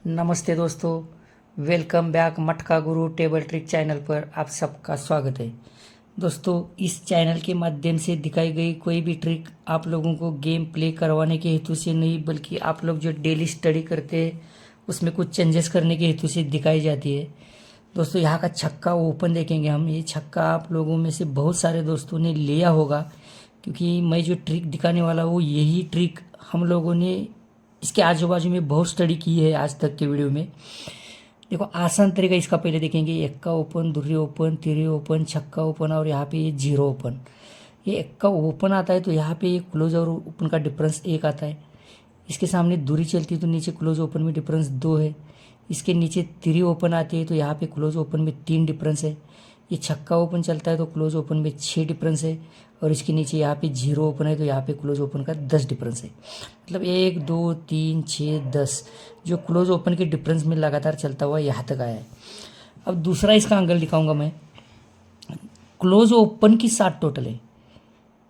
नमस्ते दोस्तों, welcome back मटका गुरु टेबल ट्रिक चैनल पर आप सबका स्वागत है। दोस्तों, इस चैनल के माध्यम से दिखाई गई कोई भी ट्रिक आप लोगों को गेम प्ले करवाने के हेतु से नहीं, बल्कि आप लोग जो डेली स्टडी करते हैं उसमें कुछ चेंजेस करने के हेतु से दिखाई जाती है। दोस्तों, यहाँ का छक्का ओपन देखेंगे हम। ये छक्का आप लोगों में से बहुत सारे दोस्तों ने लिया होगा, क्योंकि मैं जो ट्रिक दिखाने वाला हूँ यही ट्रिक हम लोगों ने इसके आजू बाजू में बहुत स्टडी की है आज तक के वीडियो में। देखो, आसान तरीका इसका पहले देखेंगे। एक्का ओपन, दुर्री ओपन, तिरी ओपन, छक्का ओपन और यहाँ पे ये जीरो ओपन। ये एक्का ओपन आता है तो यहाँ पे ये क्लोज और ओपन का डिफरेंस एक आता है। इसके सामने दूरी चलती है तो नीचे क्लोज ओपन में डिफरेंस दो है। इसके नीचे तिरी ओपन आती है तो यहाँ पे क्लोज ओपन में तीन डिफरेंस है। ये छक्का ओपन चलता है तो क्लोज ओपन में 6 डिफरेंस है। और इसके नीचे यहाँ पे जीरो ओपन है तो यहाँ पे क्लोज ओपन का 10 डिफरेंस है। मतलब 1 2 3 6 10 जो क्लोज ओपन के डिफरेंस में लगातार चलता हुआ यहाँ तक आया है। अब दूसरा इसका एंगल दिखाऊंगा मैं। क्लोज ओपन की 60 टोटल है।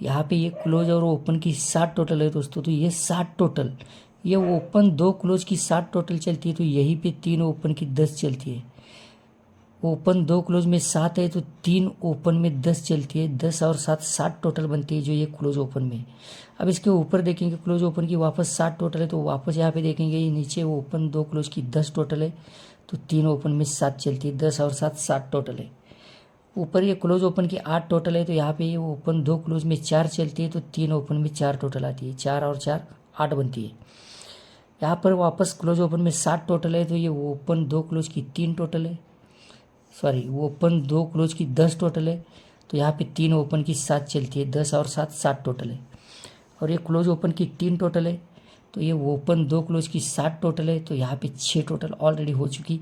यहाँ पे ये क्लोज और ओपन की 60 टोटल है दोस्तों, तो ये 60 टोटल। ये ओपन दो क्लोज की 60 टोटल चलती है तो यहीं पे तीन ओपन की 10 चलती है। ओपन दो क्लोज में 7 है तो तीन ओपन में 10 चलती है। 10 और 7 60 टोटल बनती है जो ये क्लोज ओपन में। अब इसके ऊपर देखेंगे क्लोज ओपन की वापस 60 टोटल है तो वापस यहाँ पे देखेंगे ये नीचे ओपन दो क्लोज की 10 टोटल है तो तीन ओपन में 7 चलती है। 10 और 7 60 टोटल है। ऊपर ये क्लोज ओपन की 8 टोटल है तो यहाँ पे ये ओपन दो क्लोज में 4 चलती है तो तीन ओपन में 4 टोटल आती है। 4 और 4 8 बनती है। यहाँ पर वापस क्लोज ओपन में 60 टोटल है तो ये ओपन दो क्लोज की 3 टोटल है। वो ओपन दो क्लोज की 10 टोटल है तो यहाँ पे तीन ओपन की 7 चलती है। 10 और 7 60 टोटल है। और ये क्लोज ओपन की 3 टोटल है तो ये ओपन दो क्लोज की 7 टोटल है तो यहाँ पे 6 टोटल ऑलरेडी हो चुकी,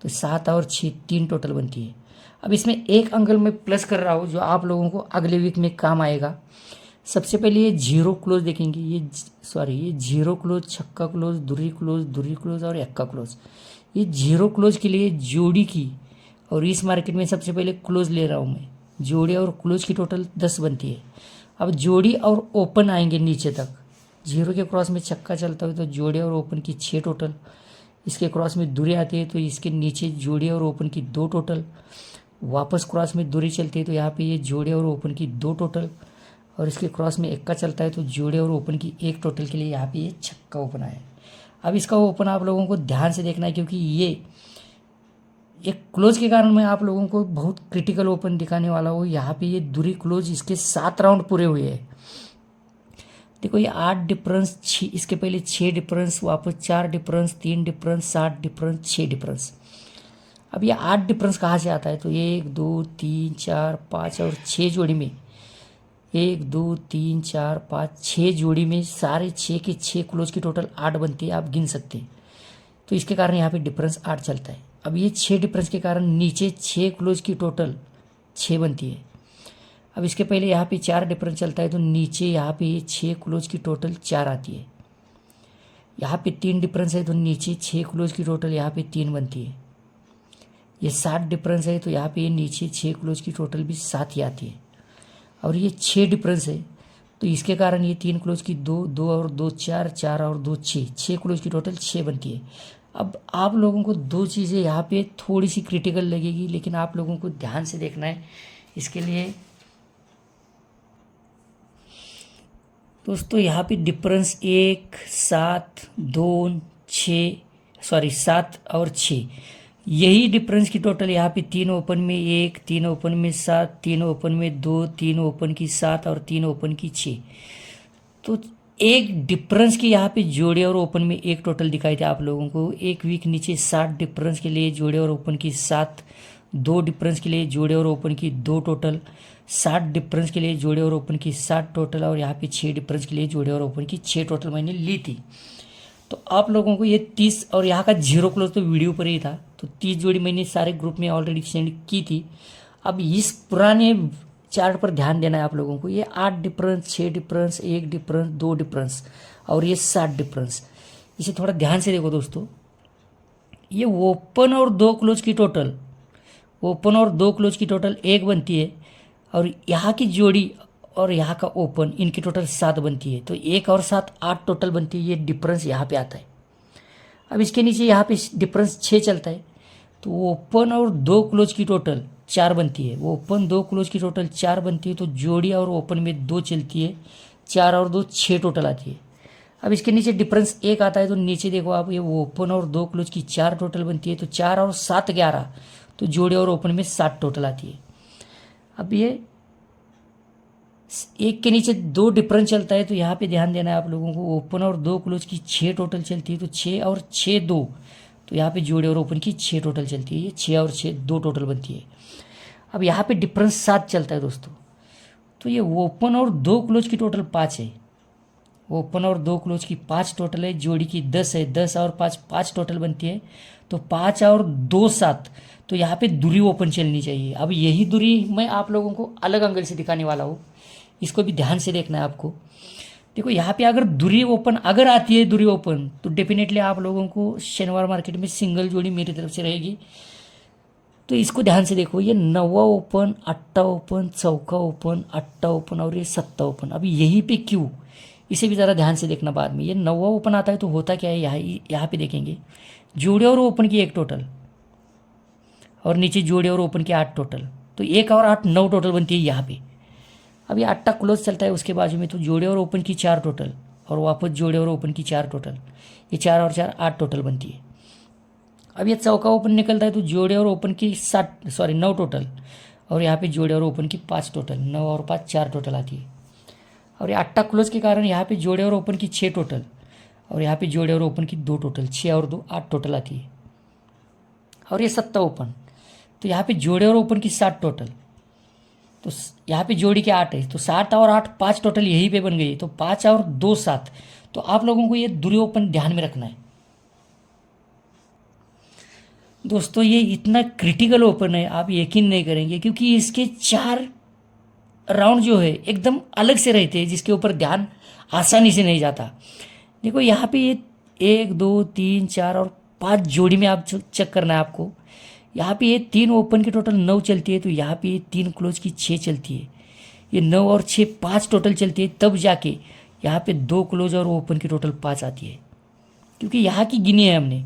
तो 7 और 6 3 टोटल बनती है। अब इसमें एक एंगल में प्लस कर रहा हूँ जो आप लोगों को अगले वीक में काम आएगा। सबसे पहले ये जीरो क्लोज देखेंगे। ये जीरो क्लोज, छक्का क्लोज, दुर्री क्लोज और एक्का क्लोज। ये जीरो क्लोज के लिए जोड़ी की, और इस मार्केट में सबसे पहले क्लोज ले रहा हूँ मैं। जोड़ी और क्लोज की टोटल 10 बनती है। अब जोड़ी और ओपन आएंगे नीचे तक। जीरो के क्रॉस में छक्का चलता है तो जोड़ी और ओपन की 6 टोटल। इसके क्रॉस में दूरी आती है तो इसके नीचे जोड़ी और ओपन की 2 टोटल। वापस क्रॉस में दूरी चलती है तो यहाँ पे ये जोड़ी और ओपन की 2 टोटल। और इसके क्रॉस में एक्का चलता है तो जोड़ी और ओपन की 1 टोटल के लिए यहाँ पे ये छक्का ओपन आया है। अब इसका ओपन आप लोगों को ध्यान से देखना है, क्योंकि ये क्लोज के कारण मैं आप लोगों को बहुत क्रिटिकल ओपन दिखाने वाला हूँ। यहाँ पे ये दूरी क्लोज इसके 7 राउंड पूरे हुए हैं। देखो, ये 8 डिफरेंस, इसके पहले 6 डिफरेंस, वापस 4 डिफरेंस, 3 डिफरेंस, 7 डिफरेंस, 6 डिफरेंस। अब ये 8 डिफरेंस कहाँ से आता है? तो 1 2 3 4 5 और 6 जोड़ी में, 1 2 3 4 5 6 जोड़ी में सारे 6 के 6 क्लोज की टोटल 8 बनती है। आप गिन सकते हैं। तो इसके कारण यहाँ पे डिफरेंस 8 चलता है। अब ये 6 डिफरेंस के कारण नीचे 6 क्लोज की टोटल 6 बनती है। अब इसके पहले यहाँ पे 4 डिफरेंस चलता है तो नीचे यहाँ पे ये 6 क्लोज की टोटल 4 आती है। यहाँ पे 3 डिफरेंस है तो नीचे 6 क्लोज की टोटल यहाँ पे 3 बनती है। ये 7 डिफरेंस है तो यहाँ पे ये नीचे 6 क्लोज की टोटल भी 7 ही आती है। और ये 6 डिफरेंस है तो इसके कारण ये 3 क्लोज की 2, 2 और 2 4, 4 और 2 6, 6 क्लोज की टोटल 6 बनती है। अब आप लोगों को दो चीज़ें यहाँ पे थोड़ी सी क्रिटिकल लगेगी, लेकिन आप लोगों को ध्यान से देखना है। इसके लिए दोस्तों यहाँ पे डिफरेंस 1 7 2 6 7 और 6, यही डिफरेंस की टोटल यहाँ पे 3 ओपन में 1, 3 ओपन में 7, 3 ओपन में 2, 3 ओपन की 7 और 3 ओपन की 6। तो एक डिफरेंस की यहाँ पे जोड़े और ओपन में एक टोटल दिखाई दे आप लोगों को। एक वीक नीचे 7 डिफरेंस के लिए जोड़े और ओपन की 7, 2 डिफरेंस के लिए जोड़े और ओपन की 2 टोटल, 7 डिफरेंस के लिए जोड़े और ओपन की 7 टोटल, और यहाँ पे 6 डिफरेंस के लिए जोड़े और ओपन की 6 टोटल मैंने ली थी। तो आप लोगों को ये 30 और यहाँ का जीरो क्लोज तो वीडियो पर ही था, तो 30 जोड़ी मैंने सारे ग्रुप में ऑलरेडी सेंड की थी। अब इस पुराने चार्ट पर ध्यान देना है आप लोगों को। ये 8 डिफरेंस, 6 डिफरेंस, 1 डिफरेंस, 2 डिफरेंस और ये 7 डिफरेंस। इसे थोड़ा ध्यान से देखो दोस्तों। ये ओपन और दो क्लोज की टोटल, ओपन और दो क्लोज की टोटल 1 बनती है, और यहाँ की जोड़ी और यहाँ का ओपन, इनकी टोटल 7 बनती है। तो 1 और 7 8 टोटल बनती है। ये डिफरेंस यहाँ पे आता है। अब इसके नीचे यहाँ पे डिफरेंस 6 चलता है, तो ओपन और 2 क्लोज की टोटल 4 बनती है। वो ओपन 2 क्लोज की टोटल 4 बनती है, तो जोड़ी और ओपन में 2 चलती है, 4 और 2 6 टोटल आती है। अब इसके नीचे डिफरेंस 1 आता है, तो नीचे देखो आप, ये ओपन और 2 क्लोज की 4 टोटल बनती है, तो 4 और 7 11, तो जोड़ी और ओपन में 7 टोटल आती है। अब ये एक के नीचे 2 डिफरेंस चलता है, तो यहाँ पे ध्यान देना है आप लोगों को। ओपन और 2 क्लोज की 6 टोटल चलती है, तो 6 और 6 2, तो यहाँ पे जोड़े और ओपन की 6 टोटल चलती है, ये 6 और 6 2 टोटल बनती है। अब यहाँ पे डिफरेंस 7 चलता है दोस्तों, तो ये ओपन और 2 क्लोज की टोटल 5 है। ओपन और 2 क्लोज की 5 टोटल है, जोड़ी की 10 है, 10 और 5 5 टोटल बनती है, तो 5 और 2 7, तो यहाँ पे दूरी ओपन चलनी चाहिए। अब यही दूरी मैं आप लोगों को अलग एंगल से दिखाने वाला हूँ, इसको भी ध्यान से देखना है आपको। देखो यहाँ पे अगर दूरी ओपन अगर आती है दूरी ओपन, तो डेफिनेटली आप लोगों को शनिवार मार्केट में सिंगल जोड़ी मेरी तरफ से रहेगी। तो इसको ध्यान से देखो, ये 9वां ओपन, 8वां ओपन, 4वां ओपन, 8वां ओपन और ये 7वां ओपन। अभी यहीं पे क्यों, इसे भी ज़रा ध्यान से देखना बाद में। ये 9वां ओपन आता है तो होता क्या है, यहाँ पे देखेंगे जोड़े और ओपन की 1 टोटल, और नीचे जोड़े और ओपन की 8 टोटल, तो 1 और 8 9 टोटल बनती है यहाँ पे। अब ये 8 क्लोज चलता है उसके बाजू में, तो जोड़े और ओपन की 4 टोटल, और वापस जोड़े और ओपन की 4 टोटल, ये 4 और 4 8 टोटल बनती है। अब ये 4वां ओपन निकलता है, तो जोड़े और ओपन की 9 टोटल, और यहाँ पे जोड़े और ओपन की 5 टोटल, 9 और 5 4 टोटल आती है। और ये 8 क्लोज के कारण यहाँ पे जोड़े और ओपन की 6 टोटल, और यहाँ पे जोड़े और ओपन की 2 टोटल, 6 और 2 8 टोटल आती है। और ये 7वां ओपन, तो यहाँ पे जोड़े और ओपन की 7 टोटल, तो यहाँ पे जोड़ी के 8 है, तो 7 और 8 5 टोटल यहीं पे बन गई, तो 5 और 2 7। तो आप लोगों को ये दूरी ओपन ध्यान में रखना है दोस्तों। ये इतना क्रिटिकल ओपन है, आप यकीन नहीं करेंगे, क्योंकि इसके 4 राउंड जो है एकदम अलग से रहते हैं, जिसके ऊपर ध्यान आसानी से नहीं जाता। देखो यहाँ पे ये 1 2 3 4 और 5 जोड़ी में आप चेक करना है आपको। यहाँ पे ये 3 ओपन की टोटल 9 चलती है, तो यहाँ पे ये 3 क्लोज की 6 चलती है, ये 9 और 6 5 टोटल चलती है, तब जाके यहाँ पे 2 क्लोज और ओपन की टोटल 5 आती है। क्योंकि यहाँ की गिनी है हमने,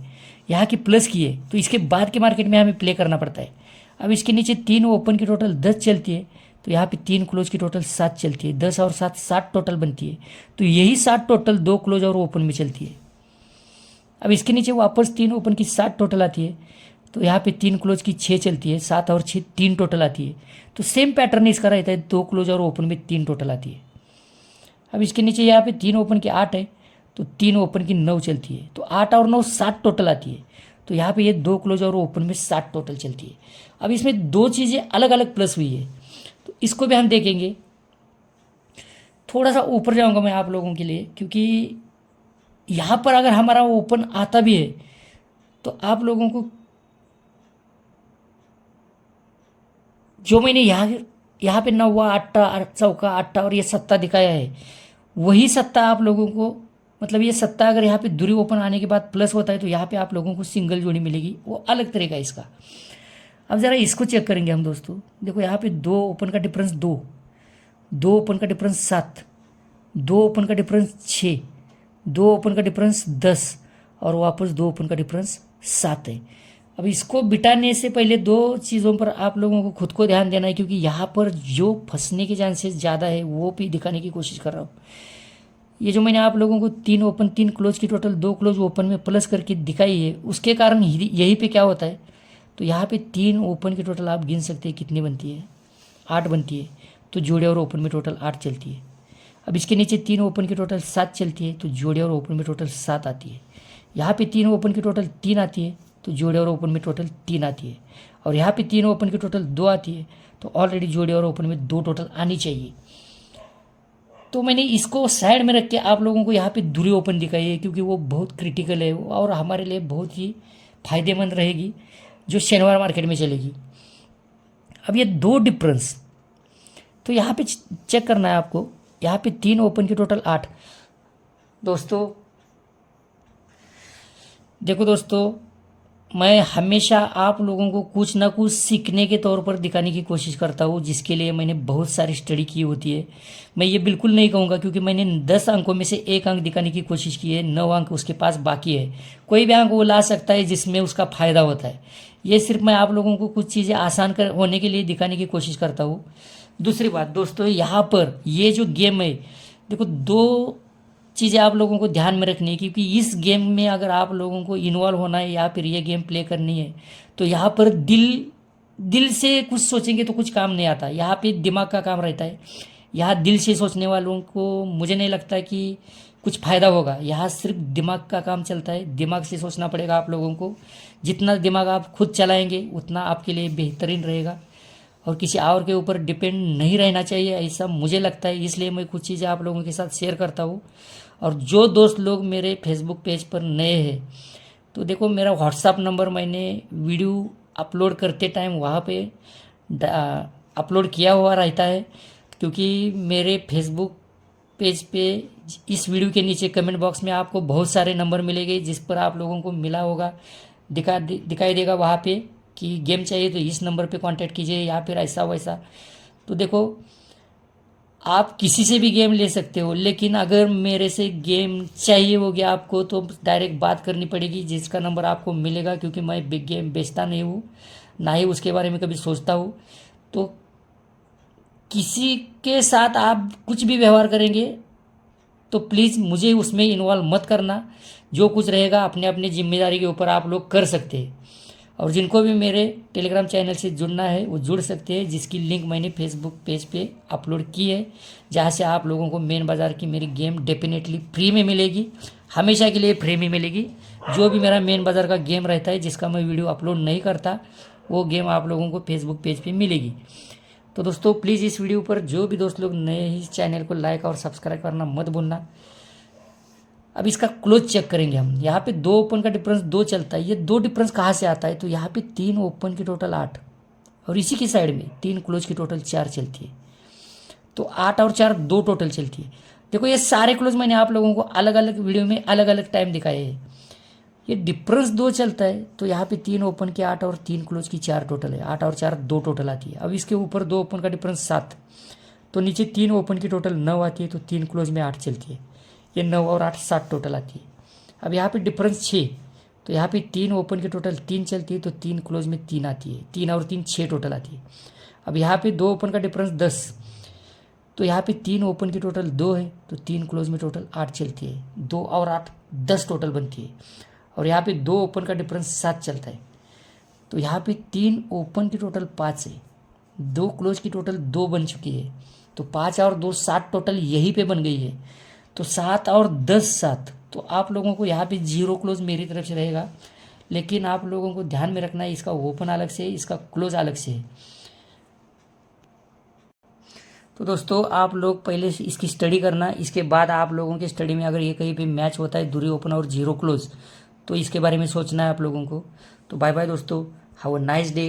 यहाँ की प्लस की है, तो इसके बाद के मार्केट में हमें प्ले करना पड़ता है। अब इसके नीचे 3 ओपन की टोटल 10 चलती है, तो यहाँ पे 3 क्लोज की टोटल 7 चलती है, 10 और 7 7 टोटल बनती है, तो यही 7 टोटल 2 क्लोज और ओपन में चलती है। अब इसके नीचे वापस 3 ओपन की 7 टोटल आती है, तो यहाँ पे 3 क्लोज की 6 चलती है, 7 और 6 3 टोटल आती है, तो सेम पैटर्न इसका रहता है, 2 क्लोज और ओपन में 3 टोटल आती है। अब इसके नीचे यहाँ पे 3 ओपन की 8 है, तो 3 ओपन की 9 चलती है, तो 8 और 9 7 टोटल आती है, तो यहाँ पे ये 2 क्लोज और ओपन में 7 टोटल चलती है। अब इसमें 2 चीज़ें अलग अलग प्लस हुई है, तो इसको भी हम देखेंगे। थोड़ा सा ऊपर जाऊँगा मैं आप लोगों के लिए, क्योंकि यहाँ पर अगर हमारा ओपन आता भी है, तो आप लोगों को जो मैंने यहाँ पे 9वां 8वां 4वां 8वां और ये 7वां दिखाया है, वही 7वां आप लोगों को, मतलब ये 7वां अगर यहाँ पे दूरी ओपन आने के बाद प्लस होता है, तो यहाँ पे आप लोगों को सिंगल जोड़ी मिलेगी, वो अलग तरह का इसका। अब ज़रा इसको चेक करेंगे हम दोस्तों। देखो यहाँ पे 2 ओपन का डिफरेंस 2, 2 ओपन का डिफरेंस 7, 2 ओपन का डिफरेंस 6, 2 ओपन का डिफरेंस 10, और वापस 2 ओपन का डिफरेंस 7 है। अब इसको बिटाने से पहले 2 चीज़ों पर आप लोगों को खुद को ध्यान देना है, क्योंकि यहाँ पर जो फंसने के चांसेस ज़्यादा है वो भी दिखाने की कोशिश कर रहा हूँ। ये जो मैंने आप लोगों को 3 ओपन 3 क्लोज की टोटल 2 क्लोज ओपन में प्लस करके दिखाई है, उसके कारण यहीं पे क्या होता है, तो यहाँ पे 3 ओपन की टोटल आप गिन सकते हैं कितनी बनती है, 8 बनती है, तो जोड़े और ओपन में टोटल 8 चलती है। अब इसके नीचे 3 ओपन की टोटल 7 चलती है, तो जोड़े और ओपन में टोटल 7 आती है। यहाँ पे 3 ओपन की टोटल 3 आती है, तो जोड़े और ओपन में टोटल 3 आती है। और यहाँ पे 3 ओपन की टोटल 2 आती है, तो ऑलरेडी जोड़े और ओपन में 2 टोटल आनी चाहिए। तो मैंने इसको साइड में रख के आप लोगों को यहाँ पे दूरी ओपन दिखाई है, क्योंकि वो बहुत क्रिटिकल है और हमारे लिए बहुत ही फायदेमंद रहेगी, जो शनिवार मार्केट में चलेगी। अब ये 2 डिफरेंस, तो यहाँ पे चेक करना है आपको। यहाँ पे 3 ओपन की टोटल 8। दोस्तों देखो दोस्तों, मैं हमेशा आप लोगों को कुछ ना कुछ सीखने के तौर पर दिखाने की कोशिश करता हूँ, जिसके लिए मैंने बहुत सारी स्टडी की होती है। मैं ये बिल्कुल नहीं कहूँगा, क्योंकि मैंने 10 अंकों में से एक अंक दिखाने की कोशिश की है, 9 अंक उसके पास बाकी है। कोई भी अंक वो ला सकता है जिसमें उसका फ़ायदा होता है। ये सिर्फ मैं आप लोगों को कुछ चीज़ें आसान कर होने के लिए दिखाने की कोशिश करता हूँ। दूसरी बात दोस्तों, यहाँ पर ये जो गेम है, देखो दो चीज़ें आप लोगों को ध्यान में रखनी है, क्योंकि इस गेम में अगर आप लोगों को इन्वॉल्व होना है या फिर ये गेम प्ले करनी है, तो यहाँ पर दिल दिल से कुछ सोचेंगे तो कुछ काम नहीं आता। यहाँ पे दिमाग का काम रहता है। यहाँ दिल से सोचने वालों को मुझे नहीं लगता कि कुछ फ़ायदा होगा। यहाँ सिर्फ दिमाग का काम चलता है, दिमाग से सोचना पड़ेगा आप लोगों को। जितना दिमाग आप खुद चलाएंगे उतना आपके लिए बेहतरीन रहेगा, और किसी और के ऊपर डिपेंड नहीं रहना चाहिए, ऐसा मुझे लगता है। इसलिए मैं कुछ चीज़ें आप लोगों के साथ शेयर करता हूँ। और जो दोस्त लोग मेरे फेसबुक पेज पर नए हैं, तो देखो मेरा व्हाट्सअप नंबर मैंने वीडियो अपलोड करते टाइम वहाँ पे अपलोड किया हुआ रहता है, क्योंकि मेरे फेसबुक पेज पे इस वीडियो के नीचे कमेंट बॉक्स में आपको बहुत सारे नंबर मिलेंगे, जिस पर आप लोगों को मिला होगा, दिखाई देगा वहाँ पे कि गेम चाहिए तो इस नंबर पे कांटेक्ट कीजिए, या फिर ऐसा वैसा। तो देखो आप किसी से भी गेम ले सकते हो, लेकिन अगर मेरे से गेम चाहिए होगी आपको तो डायरेक्ट बात करनी पड़ेगी, जिसका नंबर आपको मिलेगा। क्योंकि मैं बिग गेम बेचता नहीं हूँ, ना ही उसके बारे में कभी सोचता हूँ। तो किसी के साथ आप कुछ भी व्यवहार करेंगे तो प्लीज़ मुझे उसमें इन्वॉल्व मत करना। जो कुछ रहेगा अपने अपने जिम्मेदारी के ऊपर आप लोग कर सकते हैं। और जिनको भी मेरे टेलीग्राम चैनल से जुड़ना है वो जुड़ सकते हैं, जिसकी लिंक मैंने फेसबुक पेज पे अपलोड की है, जहाँ से आप लोगों को मेन बाज़ार की मेरी गेम डेफिनेटली फ्री में मिलेगी, हमेशा के लिए फ्री में मिलेगी। जो भी मेरा मेन बाज़ार का गेम रहता है जिसका मैं वीडियो अपलोड नहीं करता, वो गेम आप लोगों को फेसबुक पेज पे मिलेगी। तो दोस्तों प्लीज़ इस वीडियो पर जो भी दोस्त लोग नए हैं, इस चैनल को लाइक और सब्सक्राइब करना मत भूलना। अब इसका क्लोज चेक करेंगे हम। यहाँ पे 2 ओपन का डिफरेंस 2 चलता है। ये 2 डिफरेंस कहाँ से आता है? तो यहाँ पे 3 ओपन की टोटल 8, और इसी की साइड में 3 क्लोज की टोटल 4 चलती है। तो 8 और 4 2 टोटल चलती है। देखो ये सारे क्लोज मैंने आप लोगों को अलग अलग वीडियो में अलग अलग टाइम दिखाए हैं। ये डिफरेंस 2 चलता है, तो यहाँ पे 3 ओपन के 8 और 3 क्लोज की 4 टोटल है। 8 और 4 2 टोटल आती है। अब इसके ऊपर 2 ओपन का डिफरेंस 7, तो नीचे 3 ओपन की टोटल 9 आती है, तो 3 क्लोज में 8 चलती है। ये 9 और 8 7 टोटल आती है। अब यहाँ पे डिफरेंस 6, तो यहाँ पे 3 ओपन की टोटल 3 चलती है, तो 3 क्लोज में 3 आती है। 3 और 3 6 टोटल आती है। अब यहाँ पे 2 ओपन का डिफरेंस 10, तो यहाँ पे 3 ओपन की टोटल 2 है, तो 3 क्लोज में टोटल 8 चलती है। 2 और 8 10 टोटल बनती है। और यहाँ पे 2 ओपन का डिफरेंस 7 चलता है, तो यहाँ पे 3 ओपन की टोटल 5 है, 2 क्लोज की टोटल 2 बन चुकी है, तो 5 और 2 7 टोटल यहीं पे बन गई है। तो 7 और 10 7, तो आप लोगों को यहाँ पे 0 क्लोज मेरी तरफ से रहेगा, लेकिन आप लोगों को ध्यान में रखना है इसका ओपन अलग से है, इसका क्लोज अलग से है। तो दोस्तों आप लोग पहले इसकी स्टडी करना, इसके बाद आप लोगों की स्टडी में अगर ये कहीं पे मैच होता है 2 ओपन और 0 क्लोज, तो इसके बारे में सोचना है आप लोगों को। तो बाय बाय दोस्तों, हैव अ नाइस डे।